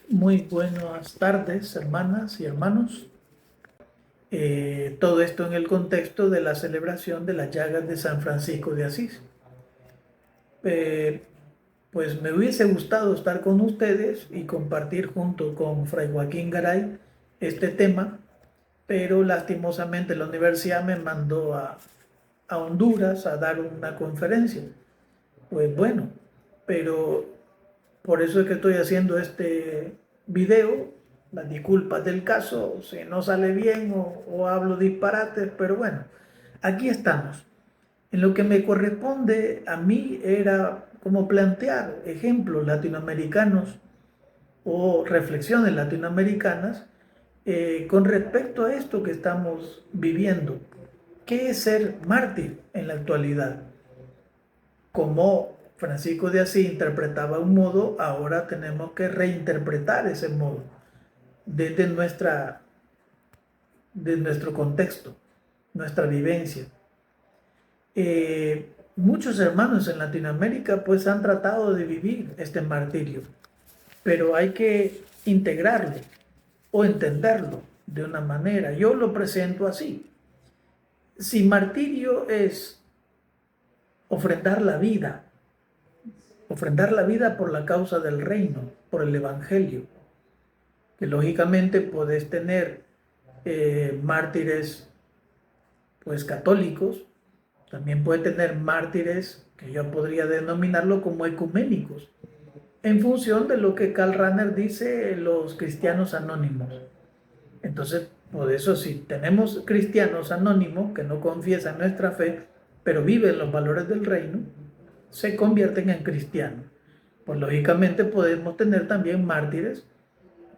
Muy buenas tardes, hermanas y hermanos. Todo esto en el contexto de la celebración de las llagas de San Francisco de Asís. Eh, pues me hubiese gustado estar con ustedes y compartir junto con Fray Joaquín Garay este tema, pero lastimosamente la universidad me mandó a Honduras a dar una conferencia. Pues bueno, pero por eso es que estoy haciendo este video. Las disculpas del caso, si no sale bien o hablo disparates, pero bueno, aquí estamos. En lo que me corresponde a mí era como plantear ejemplos latinoamericanos o reflexiones latinoamericanas con respecto a esto que estamos viviendo. ¿Qué es ser mártir en la actualidad? Como Francisco de Asís interpretaba un modo, ahora tenemos que reinterpretar ese modo desde de nuestro contexto, nuestra vivencia. Muchos hermanos en Latinoamérica pues han tratado de vivir este martirio, pero hay que integrarlo o entenderlo de una manera. Yo lo presento así. Si martirio es ofrendar la vida por la causa del reino, por el evangelio, que lógicamente puedes tener mártires pues católicos, también puede tener mártires que yo podría denominarlo como ecuménicos, en función de lo que Karl Rahner dice los cristianos anónimos. Entonces, por eso si tenemos cristianos anónimos que no confiesan nuestra fe, pero viven los valores del reino, se convierten en cristianos. Pues lógicamente podemos tener también mártires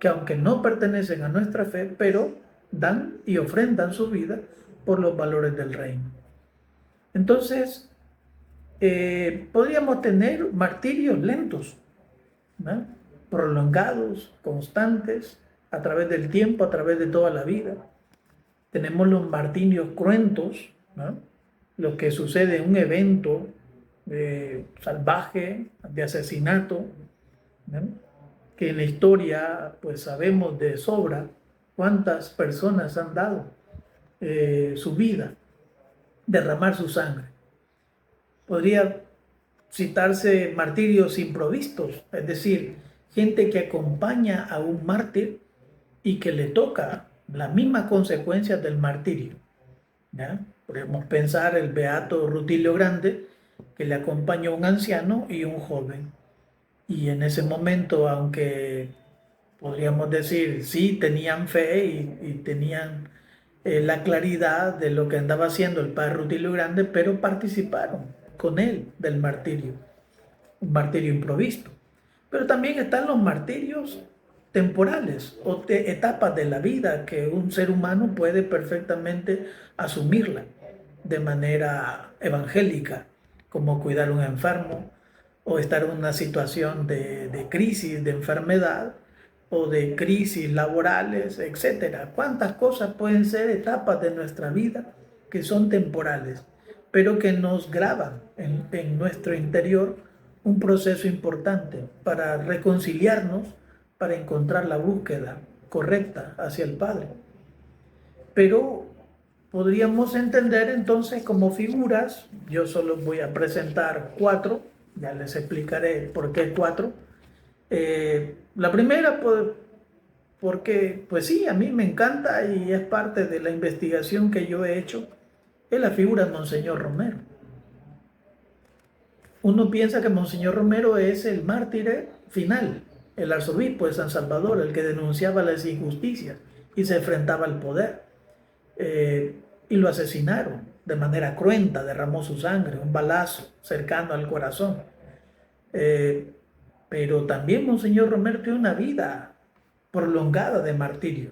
que aunque no pertenecen a nuestra fe, pero dan y ofrendan su vida por los valores del reino. Entonces, podríamos tener martirios lentos, ¿no? Prolongados, constantes, a través del tiempo, a través de toda la vida. Tenemos los martirios cruentos, ¿no? Lo que sucede en un evento salvaje, de asesinato, ¿no? Que en la historia pues sabemos de sobra cuántas personas han dado su vida, derramar su sangre. Podría citarse martirios improvistos, es decir, gente que acompaña a un mártir y que le toca las mismas consecuencias del martirio, ¿ya? Podemos pensar el beato Rutilio Grande, que le acompañó un anciano y un joven. Y en ese momento, aunque podríamos decir, sí, tenían fe y tenían la claridad de lo que andaba haciendo el padre Rutilio Grande, pero participaron con él del martirio, un martirio improvisto. Pero también están los martirios temporales o etapas de la vida que un ser humano puede perfectamente asumirla de manera evangélica, como cuidar a un enfermo o estar en una situación de crisis, de enfermedad o de crisis laborales, etcétera. ¿Cuántas cosas pueden ser etapas de nuestra vida que son temporales, pero que nos graban en nuestro interior un proceso importante para reconciliarnos, para encontrar la búsqueda correcta hacia el Padre? Pero podríamos entender entonces como figuras, yo solo voy a presentar cuatro, ya les explicaré por qué cuatro. La primera, porque pues sí, a mí me encanta y es parte de la investigación que yo he hecho, es la figura de Monseñor Romero. Uno piensa que Monseñor Romero es el mártir final, el arzobispo de San Salvador, el que denunciaba las injusticias y se enfrentaba al poder. Y lo asesinaron de manera cruenta, derramó su sangre, un balazo cercano al corazón. Eh, pero también Monseñor Romero tiene una vida prolongada de martirio,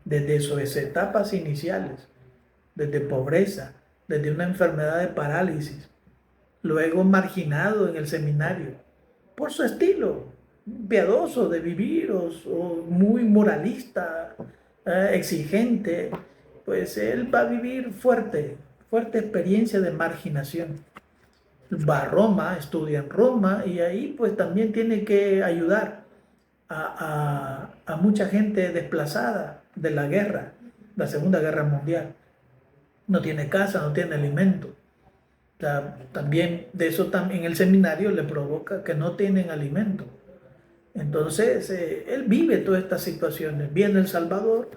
desde sus etapas iniciales, desde pobreza, desde una enfermedad de parálisis, luego marginado en el seminario, por su estilo piadoso de vivir o muy moralista, exigente, pues él va a vivir fuerte experiencia de marginación. Va a Roma, estudia en Roma y ahí pues también tiene que ayudar a mucha gente desplazada de la guerra, la Segunda Guerra Mundial. No tiene casa, no tiene alimento. O sea, también de eso en el seminario le provoca que no tienen alimento. Entonces, él vive todas estas situaciones. Viene a El Salvador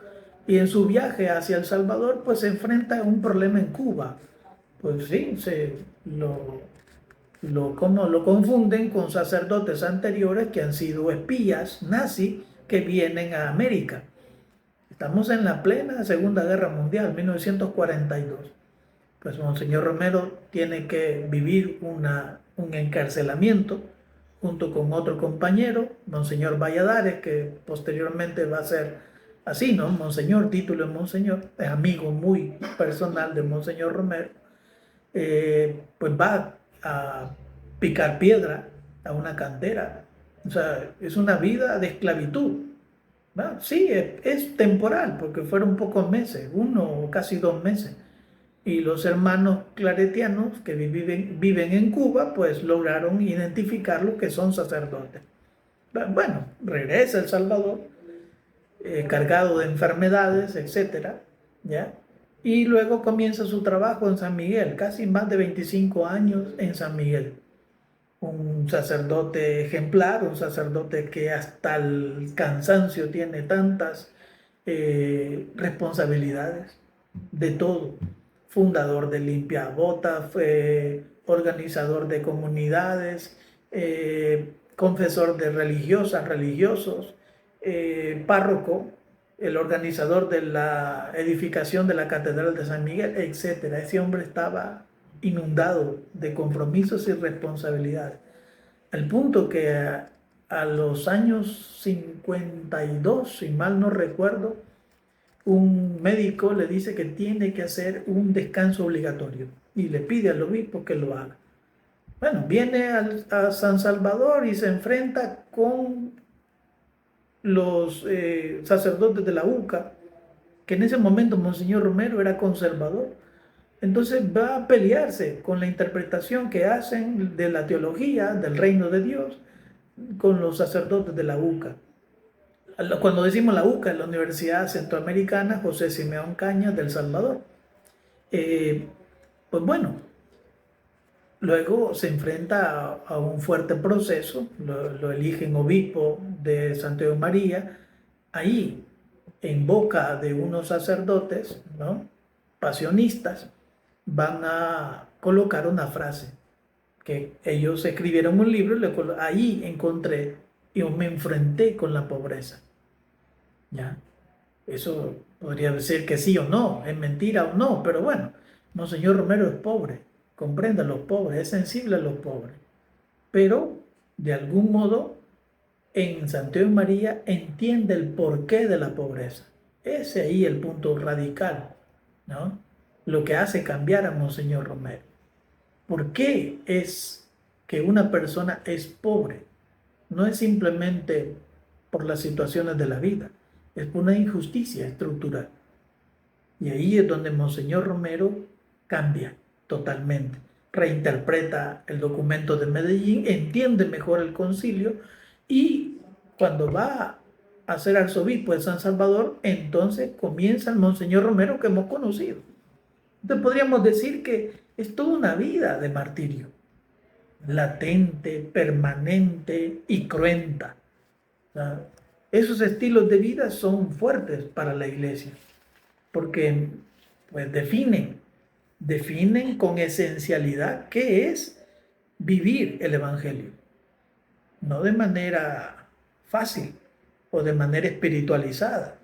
y en su viaje hacia El Salvador, pues se enfrenta a un problema en Cuba. Pues sí, como lo confunden con sacerdotes anteriores que han sido espías nazis que vienen a América. Estamos en la plena Segunda Guerra Mundial, 1942. Pues Monseñor Romero tiene que vivir un encarcelamiento junto con otro compañero, Monseñor Valladares, que posteriormente va a ser así, ¿no? Monseñor, título de Monseñor, es amigo muy personal de Monseñor Romero. Pues va a picar piedra a una cantera. O sea, es una vida de esclavitud, ¿no? Sí, es temporal, porque fueron pocos meses, 1 o casi 2 meses. Y los hermanos claretianos que viven en Cuba, pues lograron identificarlos que son sacerdotes. Bueno, regresa a El Salvador, cargado de enfermedades, etcétera, ¿ya? Y luego comienza su trabajo en San Miguel, casi más de 25 años en San Miguel. Un sacerdote ejemplar, un sacerdote que hasta el cansancio tiene tantas responsabilidades de todo. Fundador de Limpia Bota, fue organizador de comunidades, confesor de religiosas, religiosos, párroco, el organizador de la edificación de la Catedral de San Miguel, etc. Ese hombre estaba inundado de compromisos y responsabilidades. Al punto que a los años 52, si mal no recuerdo, un médico le dice que tiene que hacer un descanso obligatorio y le pide al obispo que lo haga. Bueno, viene a San Salvador y se enfrenta con los sacerdotes de la UCA, que en ese momento Monseñor Romero era conservador. Entonces va a pelearse con la interpretación que hacen de la teología del reino de Dios con los sacerdotes de la UCA. Cuando decimos la UCA, es la Universidad Centroamericana José Simeón Cañas del Salvador. Pues bueno, luego se enfrenta a un fuerte proceso, lo eligen obispo de Santiago María, ahí en boca de unos sacerdotes, ¿no?, pasionistas, van a colocar una frase que ellos escribieron un libro y ahí encontré, yo me enfrenté con la pobreza. ¿Ya? Eso podría decir que sí o no, es mentira o no, pero bueno, Monseñor Romero es pobre, comprende a los pobres, es sensible a los pobres, pero de algún modo en Santiago María entiende el porqué de la pobreza. Ese ahí el punto radical, ¿no? Lo que hace cambiar a Monseñor Romero. ¿Por qué es que una persona es pobre? No es simplemente por las situaciones de la vida, es por una injusticia estructural. Y ahí es donde Monseñor Romero cambia totalmente, reinterpreta el documento de Medellín, entiende mejor el concilio y cuando va a ser arzobispo de San Salvador, entonces comienza el Monseñor Romero que hemos conocido. Entonces podríamos decir que es toda una vida de martirio, latente, permanente y cruenta. O sea, esos estilos de vida son fuertes para la iglesia, porque pues definen con esencialidad qué es vivir el Evangelio, no de manera fácil o de manera espiritualizada,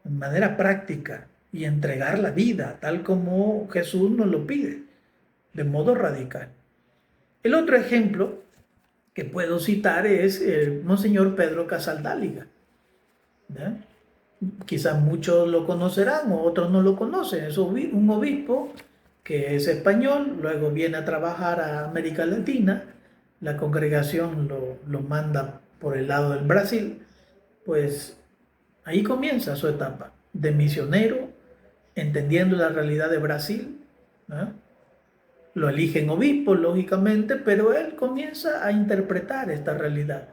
de manera práctica y entregar la vida tal como Jesús nos lo pide, de modo radical. El otro ejemplo que puedo citar es el Monseñor Pedro Casaldáliga. ¿Ya? Quizás muchos lo conocerán o otros no lo conocen. Es un obispo que es español, luego viene a trabajar a América Latina, la congregación lo manda por el lado del Brasil, pues ahí comienza su etapa de misionero, entendiendo la realidad de Brasil, ¿no? Lo eligen obispo, lógicamente, pero él comienza a interpretar esta realidad.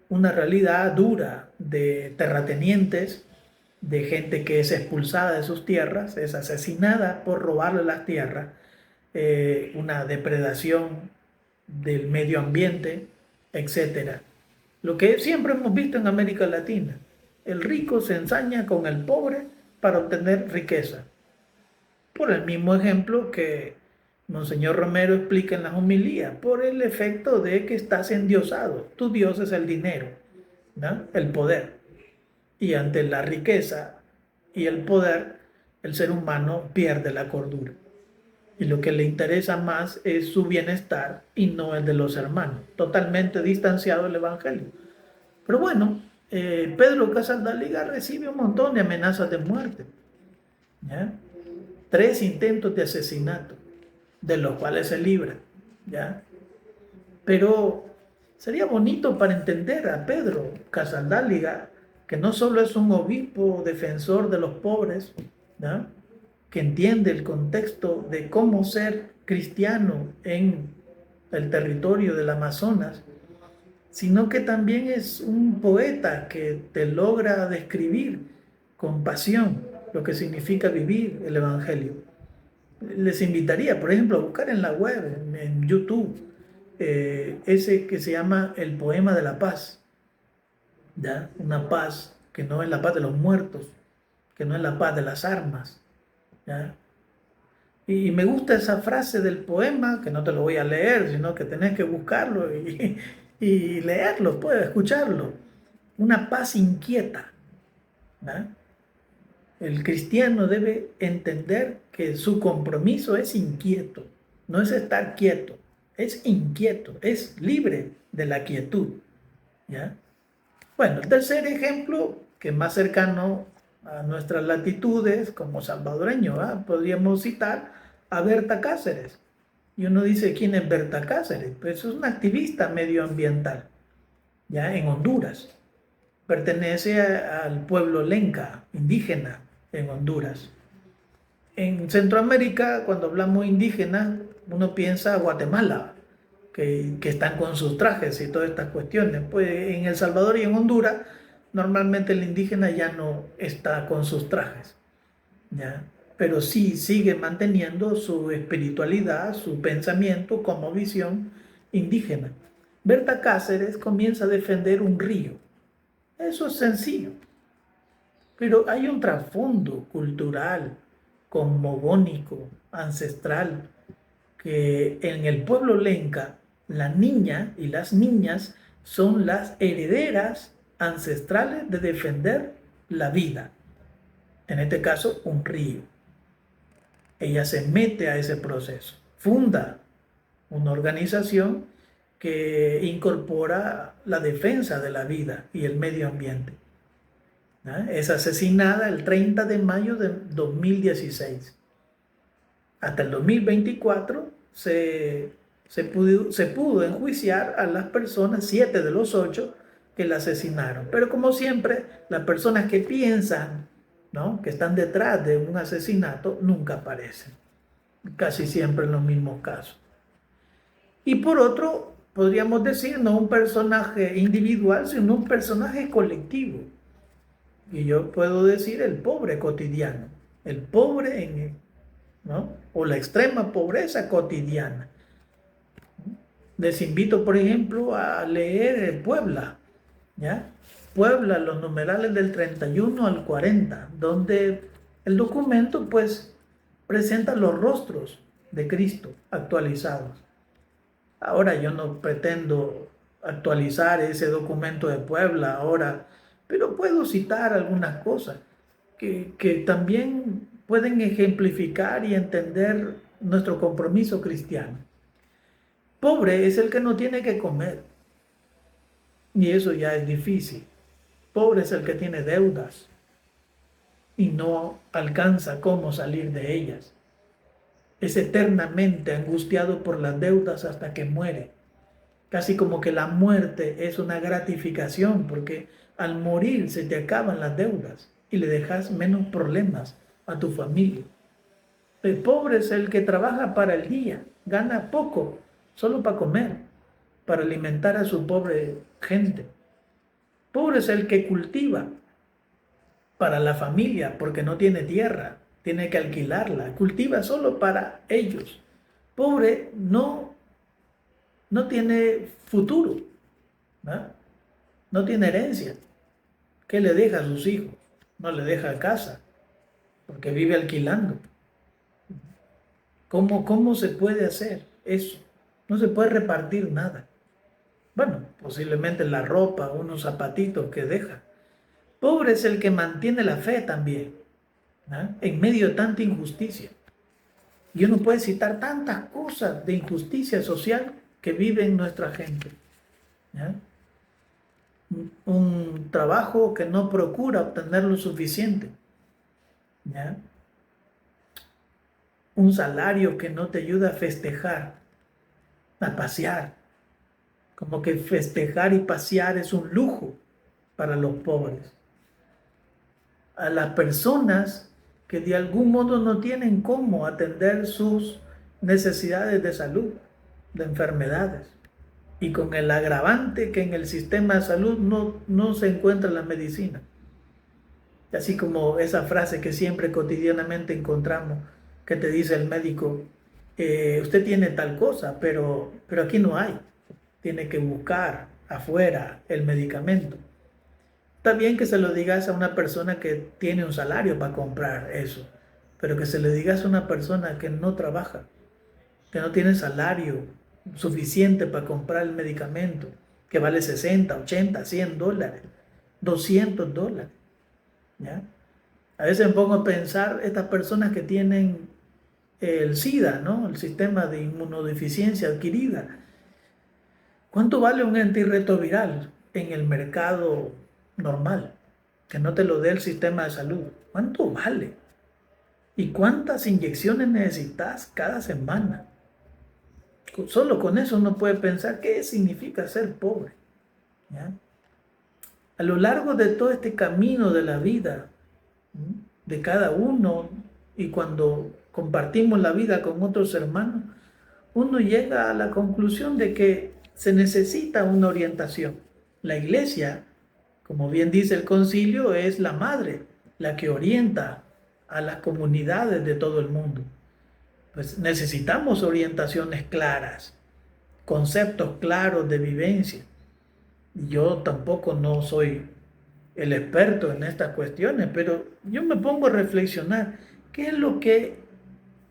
una realidad dura de terratenientes, de gente que es expulsada de sus tierras, es asesinada por robarle las tierras, una depredación del medio ambiente, etcétera. Lo que siempre hemos visto en América Latina, el rico se ensaña con el pobre para obtener riqueza. Por el mismo ejemplo que Monseñor Romero explica en las homilías, por el efecto de que estás endiosado. Tu Dios es el dinero, ¿no? El poder. Y ante la riqueza y el poder, el ser humano pierde la cordura. Y lo que le interesa más es su bienestar y no el de los hermanos. Totalmente distanciado del Evangelio. Pero bueno, Pedro Casaldáliga recibe un montón de amenazas de muerte, ¿ya? 3 intentos de asesinato, de los cuales se libra, ¿ya? Pero sería bonito para entender a Pedro Casaldáliga, que no solo es un obispo defensor de los pobres, ¿ya?, que entiende el contexto de cómo ser cristiano en el territorio del Amazonas, sino que también es un poeta que te logra describir con pasión lo que significa vivir el Evangelio. Les invitaría, por ejemplo, a buscar en la web, en YouTube, ese que se llama El Poema de la Paz, ¿ya? Una paz que no es la paz de los muertos, que no es la paz de las armas, ¿ya? Y me gusta esa frase del poema, que no te lo voy a leer, sino que tenés que buscarlo y leerlo, pues, escucharlo. Una paz inquieta, ¿ya? El cristiano debe entender que su compromiso es inquieto, no es estar quieto, es inquieto, es libre de la quietud, ¿ya? Bueno, el tercer ejemplo, que es más cercano a nuestras latitudes como salvadoreño, ¿va?, podríamos citar a Berta Cáceres. Y uno dice, ¿quién es Berta Cáceres? Pues es una activista medioambiental, ya en Honduras. Pertenece al pueblo lenca, indígena, en Honduras. En Centroamérica, cuando hablamos indígena, uno piensa a Guatemala, que están con sus trajes y todas estas cuestiones. Pues en El Salvador y en Honduras, normalmente el indígena ya no está con sus trajes, ¿ya? Pero sí sigue manteniendo su espiritualidad, su pensamiento como visión indígena. Berta Cáceres comienza a defender un río. Eso es sencillo, pero hay un trasfondo cultural, cosmogónico, ancestral, que en el pueblo lenca, la niña y las niñas son las herederas ancestrales de defender la vida, en este caso un río. Ella se mete a ese proceso, funda una organización que incorpora la defensa de la vida y el medio ambiente. Es asesinada el 30 de mayo de 2016. Hasta el 2024 se pudo enjuiciar a las personas, 7 de los 8, que la asesinaron. Pero como siempre, las personas que piensan, ¿no?, que están detrás de un asesinato nunca aparecen. Casi siempre en los mismos casos. Y por otro, podríamos decir, no un personaje individual, sino un personaje colectivo. Y yo puedo decir el pobre cotidiano, el pobre ¿no?, o la extrema pobreza cotidiana. Les invito, por ejemplo, a leer Puebla, ¿ya? Puebla, los numerales del 31 al 40, donde el documento, pues, presenta los rostros de Cristo actualizados. Ahora yo no pretendo actualizar ese documento de Puebla ahora, pero puedo citar algunas cosas que también pueden ejemplificar y entender nuestro compromiso cristiano. Pobre es el que no tiene que comer, y eso ya es difícil. Pobre es el que tiene deudas y no alcanza cómo salir de ellas. Es eternamente angustiado por las deudas hasta que muere. Casi como que la muerte es una gratificación, porque al morir se te acaban las deudas y le dejas menos problemas a tu familia. El pobre es el que trabaja para el día, gana poco, solo para comer, para alimentar a su pobre gente. Pobre es el que cultiva para la familia porque no tiene tierra, tiene que alquilarla, cultiva solo para ellos. Pobre no tiene futuro, ¿no? No tiene herencia. ¿Qué le deja a sus hijos? No le deja casa porque vive alquilando. ¿Cómo se puede hacer eso? No se puede repartir nada. Bueno, posiblemente la ropa, unos zapatitos que deja. Pobre es el que mantiene la fe también, ¿no? En medio de tanta injusticia. Y uno puede citar tantas cosas de injusticia social que vive en nuestra gente, ¿no? Un trabajo que no procura obtener lo suficiente, ¿no? Un salario que no te ayuda a festejar, a pasear, como que festejar y pasear es un lujo para los pobres. A las personas que de algún modo no tienen cómo atender sus necesidades de salud, de enfermedades, y con el agravante que en el sistema de salud no se encuentra la medicina. Así como esa frase que siempre cotidianamente encontramos, que te dice el médico, usted tiene tal cosa, pero aquí no hay. Tiene que buscar afuera el medicamento. Está bien que se lo digas a una persona que tiene un salario para comprar eso, pero que se le digas a una persona que no trabaja, que no tiene salario suficiente para comprar el medicamento, que vale 60, 80, $100, $200, ¿ya? A veces me pongo a pensar estas personas que tienen el SIDA, ¿no? El sistema de inmunodeficiencia adquirida. ¿Cuánto vale un antirretroviral en el mercado normal? Que no te lo dé el sistema de salud. ¿Cuánto vale? ¿Y cuántas inyecciones necesitas cada semana? Solo con eso uno puede pensar qué significa ser pobre, ¿ya? A lo largo de todo este camino de la vida, de cada uno, y cuando compartimos la vida con otros hermanos, uno llega a la conclusión de que se necesita una orientación. La iglesia, como bien dice el concilio, es la madre, la que orienta a las comunidades de todo el mundo. Pues necesitamos orientaciones claras, conceptos claros de vivencia. Yo tampoco no soy el experto en estas cuestiones, pero yo me pongo a reflexionar, ¿qué es lo que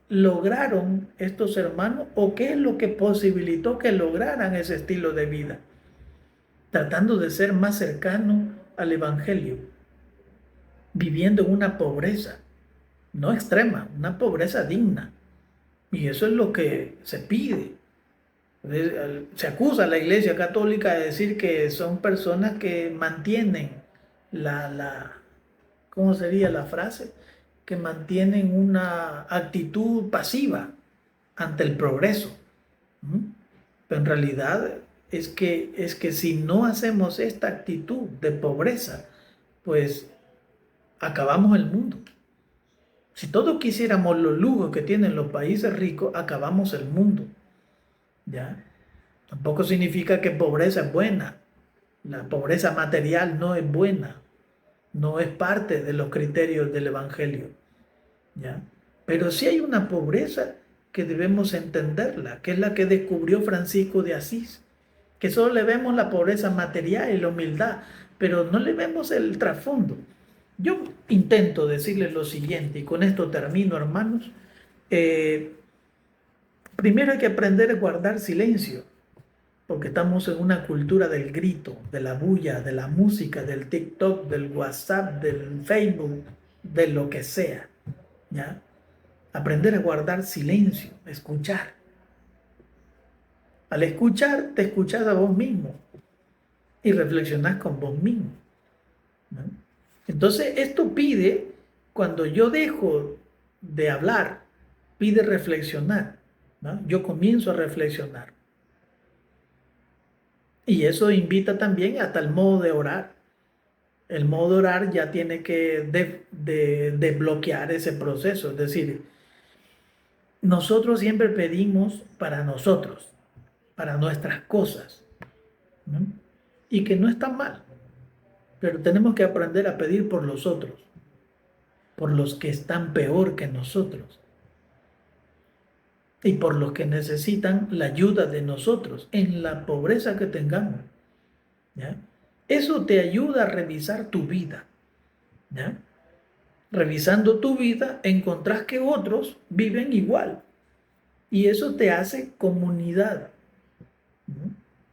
lograron estos hermanos o qué es lo que posibilitó que lograran ese estilo de vida? Tratando de ser más cercano al Evangelio, viviendo en una pobreza, no extrema, una pobreza digna. Y eso es lo que se pide. Se acusa a la Iglesia Católica de decir que son personas que mantienen ¿cómo sería la frase? Que mantienen una actitud pasiva ante el progreso. Pero en realidad es que si no hacemos esta actitud de pobreza, pues acabamos el mundo. Si todos quisiéramos los lujos que tienen los países ricos, acabamos el mundo, ¿ya? Tampoco significa que pobreza es buena. La pobreza material no es buena, no es parte de los criterios del Evangelio, ¿ya? Pero sí hay una pobreza que debemos entenderla, que es la que descubrió Francisco de Asís, que solo le vemos la pobreza material y la humildad, pero no le vemos el trasfondo. Yo intento decirles lo siguiente, y con esto termino, hermanos. Primero hay que aprender a guardar silencio, porque estamos en una cultura del grito, de la bulla, de la música, del TikTok, del WhatsApp, del Facebook, de lo que sea, ¿ya? Aprender a guardar silencio, escuchar. Al escuchar, te escuchas a vos mismo y reflexionás con vos mismo, ¿no? Entonces, esto pide, cuando yo dejo de hablar, pide reflexionar, ¿no? Yo comienzo a reflexionar. Y eso invita también hasta el modo de orar. El modo de orar ya tiene que desbloquear ese proceso. Es decir, nosotros siempre pedimos para nosotros, para nuestras cosas, ¿no? Y que no está mal. pero tenemos que aprender a pedir por los otros, por los que están peor que nosotros y por los que necesitan la ayuda de nosotros en la pobreza que tengamos. ¿Ya? Eso te ayuda a revisar tu vida. ¿Ya? Revisando tu vida, encontrás que otros viven igual y eso te hace comunidad.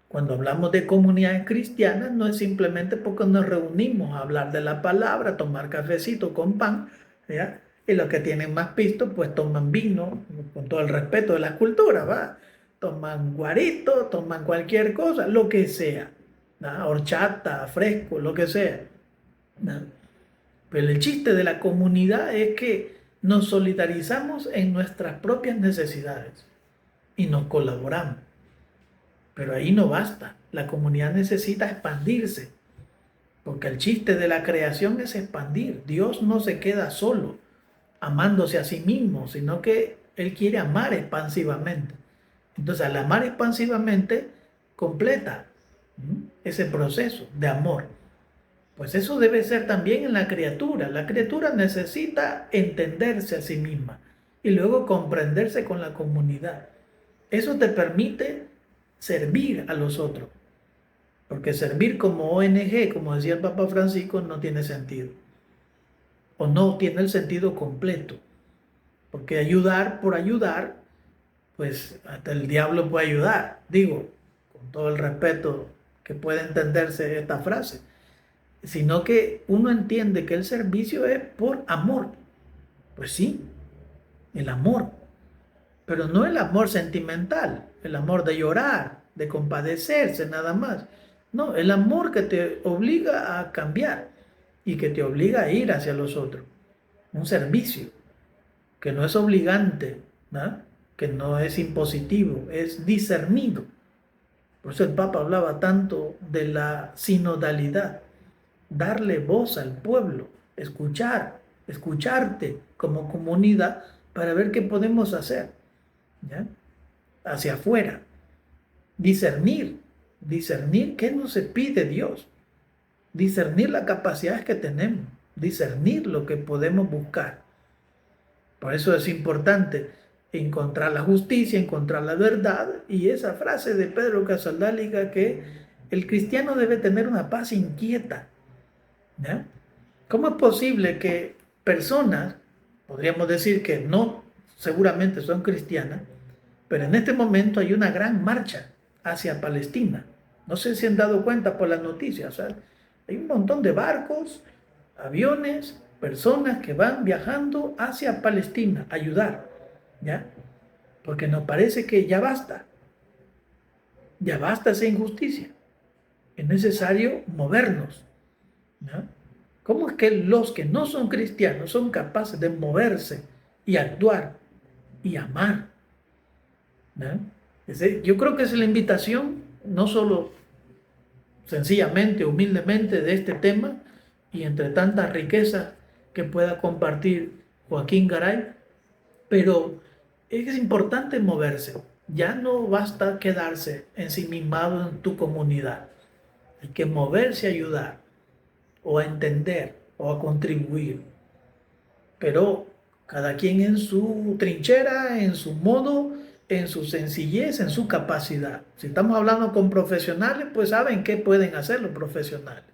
Cuando hablamos de comunidades cristianas, no es simplemente porque nos reunimos a hablar de la palabra, tomar cafecito con pan, ¿ya? Y los que tienen más pisto, pues toman vino, con todo el respeto de las culturas, ¿va? Toman guarito, toman cualquier cosa, lo que sea, ¿no? Horchata, fresco, lo que sea, ¿no? Pero el chiste de la comunidad es que nos solidarizamos en nuestras propias necesidades y nos colaboramos. Pero ahí no basta. La comunidad necesita expandirse, porque el chiste de la creación es expandir. Dios no se queda solo, amándose a sí mismo, sino que Él quiere amar expansivamente. Entonces, al amar expansivamente, completa ese proceso de amor. Pues eso debe ser también en la criatura. La criatura necesita entenderse a sí misma y luego comprenderse con la comunidad. Eso te permite servir a los otros, porque servir como ONG, como decía el Papa Francisco, no tiene sentido, o no tiene el sentido completo, porque ayudar por ayudar, pues hasta el diablo puede ayudar, digo, con todo el respeto que puede entenderse esta frase, sino que uno entiende que el servicio es por amor. Pues sí, el amor, pero no el amor sentimental, el amor de llorar, de compadecerse nada más. No, el amor que te obliga a cambiar y que te obliga a ir hacia los otros. Un servicio que no es obligante, ¿no? Que no es impositivo, es discernido. Por eso el Papa hablaba tanto de la sinodalidad, darle voz al pueblo, escucharte como comunidad para ver qué podemos hacer, ¿ya? Hacia afuera. Discernir qué nos pide Dios, discernir las capacidades que tenemos, discernir lo que podemos buscar. Por eso es importante encontrar la justicia, encontrar la verdad, y esa frase de Pedro Casaldáliga que el cristiano debe tener una paz inquieta. ¿Ya? ¿Cómo es posible que personas, podríamos decir que no seguramente son cristianas, pero en este momento hay una gran marcha hacia Palestina? No sé si han dado cuenta por las noticias, o sea, hay un montón de barcos, aviones, personas que van viajando hacia Palestina a ayudar, ¿ya? Porque nos parece que ya basta esa injusticia, es necesario movernos, ¿no? ¿Cómo es que los que no son cristianos son capaces de moverse y actuar y amar? ¿No? Yo creo que es la invitación, no solo sencillamente, humildemente de este tema y entre tantas riquezas que pueda compartir Joaquín Garay, pero es importante moverse. Ya no basta quedarse ensimismado en tu comunidad. Hay que moverse a ayudar, o a entender, o a contribuir. Pero cada quien en su trinchera, en su modo, en su sencillez, en su capacidad. Si estamos hablando con profesionales, pues saben qué pueden hacer los profesionales.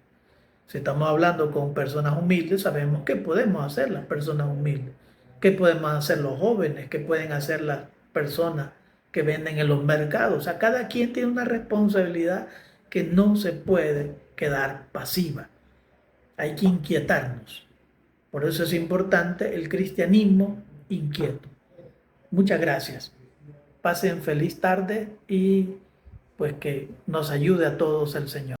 Si estamos hablando con personas humildes, sabemos qué podemos hacer las personas humildes, qué podemos hacer los jóvenes, qué pueden hacer las personas que venden en los mercados. O sea, cada quien tiene una responsabilidad que no se puede quedar pasiva. Hay que inquietarnos. Por eso es importante el cristianismo inquieto. Muchas gracias. Pasen feliz tarde y pues que nos ayude a todos el Señor.